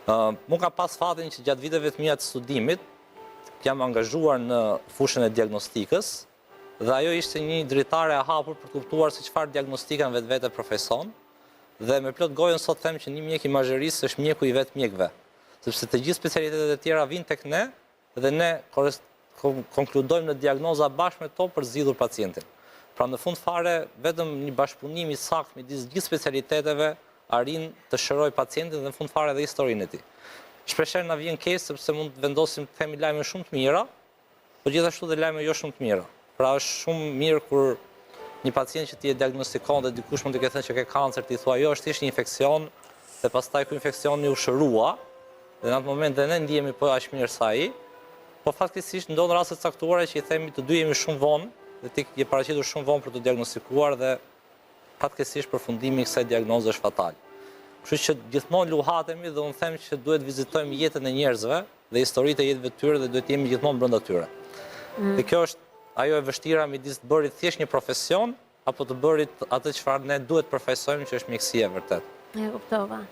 Mu ka pas fatin që gjatë viteve të mia të studimit jam angazhuar në fushën e diagnostikës dhe ajo ishte një dritare e hapur për të kuptuar se çfarë diagnostika në vetvete profeson dhe me plot gojën sot them që një mjek imazherisë është mjeku i vetë mjekëve, sepse të gjithë specialitetet e tjera vinë tek ne dhe ne konkludojmë në diagnoza bashkë me to për zgjidhur pacientin. Pra në fund fare vetëm një bashkëpunim i saktë midis gjithë specialiteteve arrin të shëroj pacientin dhe në fund fare dhe historinë e tij. Shpeshherë na vjen keq sepse mund të vendosim të themi lajme shumë të mira, por gjithashtu dhe lajme jo shumë të mira. Pra është shumë mirë kur një pacient që ti e diagnostikon dhe dikush mund të ketë thënë që ke kancer, ti thua jo, është thjesht një infeksion, dhe pastaj kur infeksioni u shërua, dhe në atë moment dhe ne ndihemi po aq mirë sa ai, po fatkeqësisht ndodhin raste të caktuara që i themi të dy jemi shumë vonë dhe ti je paraqitur shumë vonë për të diagnostikuar dhe fatkeqësisht përfundimi i kësaj diagnoze është fatal. Kështu që gjithmonë luhatemi dhe unë them që duhet vizitojmë jetën e njerëzve dhe historitë e jetëve të tyre dhe duhet jemi gjithmonë brenda tyre. Dhe kjo është ajo e vështira midis të bërit thjesht një profesion apo të bërit atë çfarë ne duhet përfaqësojmë që është mjekësia e vërtetë. E kuptova.